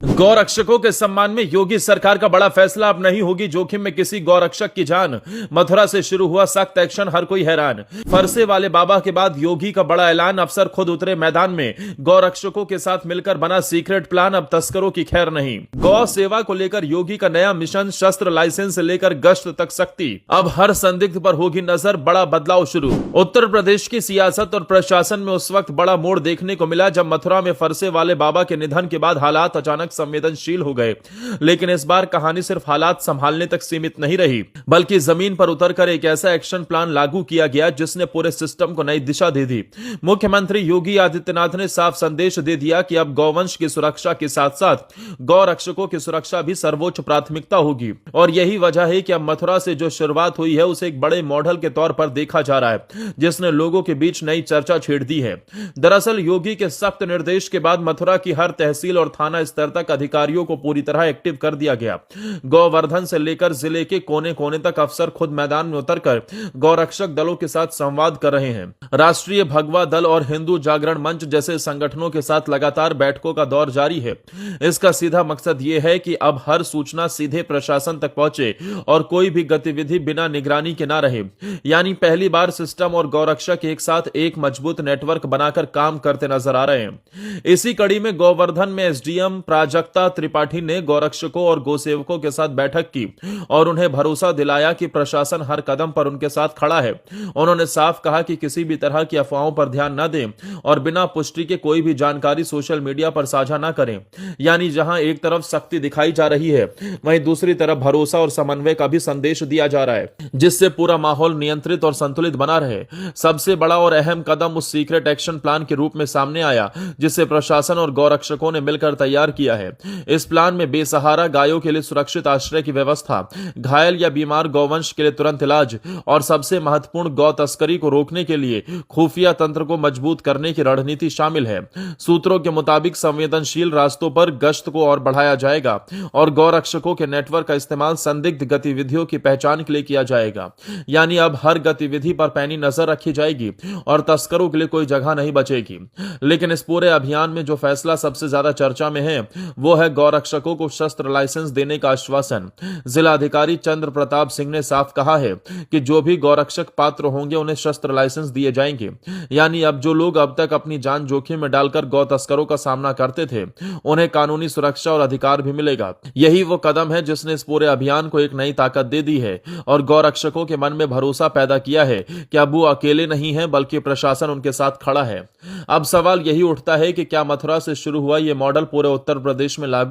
गौरक्षकों के सम्मान में योगी सरकार का बड़ा फैसला। अब नहीं होगी जोखिम में किसी गौरक्षक की जान। मथुरा से शुरू हुआ सख्त एक्शन, हर कोई हैरान। फरसे वाले बाबा के बाद योगी का बड़ा ऐलान। अफसर खुद उतरे मैदान में। गौरक्षकों के साथ मिलकर बना सीक्रेट प्लान। अब तस्करों की खैर नहीं। गौ सेवा को लेकर योगी का नया मिशन। शस्त्र लाइसेंस से लेकर गश्त तक सख्ती। अब हर संदिग्ध पर होगी नजर। बड़ा बदलाव शुरू। उत्तर प्रदेश की सियासत और प्रशासन में उस वक्त बड़ा मोड़ देखने को मिला जब मथुरा में फरसे वाले बाबा के निधन के बाद हालात अचानक संवेदनशील हो गए। लेकिन इस बार कहानी सिर्फ हालात संभालने तक सीमित नहीं रही, बल्कि जमीन पर उतरकर एक ऐसा एक्शन प्लान लागू किया गया जिसने पूरे सिस्टम को नई दिशा दे दी। मुख्यमंत्री योगी आदित्यनाथ ने साफ संदेश दे दिया कि अब गौवंश की सुरक्षा के साथ साथ गौ रक्षकों की सुरक्षा भी सर्वोच्च प्राथमिकता होगी। और यही वजह है कि अब मथुरा से जो शुरुआत हुई है उसे एक बड़े मॉडल के तौर पर देखा जा रहा है, जिसने लोगों के बीच नई चर्चा छेड़ दी है। दरअसल योगी के सख्त निर्देश के बाद मथुरा की हर तहसील और थाना स्तर तक अधिकारियों को पूरी तरह एक्टिव कर दिया गया। गौवर्धन से लेकर जिले के कोने कोने तक अफसर खुद मैदान में उतरकर गौरक्षक दलों के साथ संवाद कर रहे हैं। राष्ट्रीय भगवा दल और हिंदू जागरण मंच जैसे संगठनों के साथ लगातार बैठकों का दौर जारी है। इसका सीधा मकसद यह है कि अब हर सूचना सीधे प्रशासन तक पहुंचे और कोई भी गतिविधि बिना निगरानी के ना रहे। यानी पहली बार सिस्टम और गौरक्षक एक साथ एक मजबूत नेटवर्क बनाकर काम करते नजर आ रहे हैं। इसी कड़ी में गोवर्धन में एसडीएम प्राजक्ता त्रिपाठी ने गौरक्षकों और गोसेवकों के साथ बैठक की और उन्हें भरोसा दिलाया कि प्रशासन हर कदम पर उनके साथ खड़ा है। उन्होंने साफ कहा कि किसी भी तरह की अफवाहों पर ध्यान न दें और बिना पुष्टि के कोई भी जानकारी सोशल मीडिया पर साझा न करें। यानी जहां एक तरफ सख्ती दिखाई जा रही है, वहीं दूसरी तरफ भरोसा और समन्वय का भी संदेश दिया जा रहा है, जिससे पूरा माहौल नियंत्रित और संतुलित बना रहे। सबसे बड़ा और अहम कदम उस सीक्रेट एक्शन प्लान के रूप में सामने आया जिसे प्रशासन और गौरक्षकों ने मिलकर तैयार किया है। इस प्लान में बेसहारा गायों के लिए सुरक्षित आश्रय की व्यवस्था, घायल या बीमार गौवंश के लिए तुरंत इलाज और सबसे महत्वपूर्ण गौ तस्करी को रोकने के लिए खुफिया तंत्र को मजबूत करने की रणनीति शामिल है। सूत्रों के मुताबिक संवेदनशील रास्तों पर गश्त को और बढ़ाया जाएगा और गौरक्षकों के नेटवर्क का इस्तेमाल संदिग्ध गतिविधियों की पहचान के लिए किया जाएगा। यानी अब हर गतिविधि पर पैनी नजर रखी जाएगी और तस्करों के लिए कोई जगह नहीं बचेगी। लेकिन इस पूरे अभियान में जो फैसला सबसे ज्यादा चर्चा में है वो है गौरक्षकों को शस्त्र लाइसेंस देने का आश्वासन। जिलाधिकारी चंद्र प्रताप सिंह ने साफ कहा है कि जो भी गौरक्षक पात्र होंगे उन्हें शस्त्र लाइसेंस दिए जाएंगे। यानी अब जो लोग अब तक अपनी जान जोखिम में डालकर गौ तस्करों का सामना करते थे उन्हें कानूनी सुरक्षा और अधिकार भी मिलेगा। यही वो कदम है जिसने इस पूरे अभियान को एक नई ताकत दे दी है और गौरक्षकों के मन में भरोसा पैदा किया है कि अब वो अकेले नहीं है बल्कि प्रशासन उनके साथ खड़ा है। अब सवाल यही उठता है कि क्या मथुरा से शुरू हुआ ये मॉडल पूरे उत्तर प्रदेश में लागू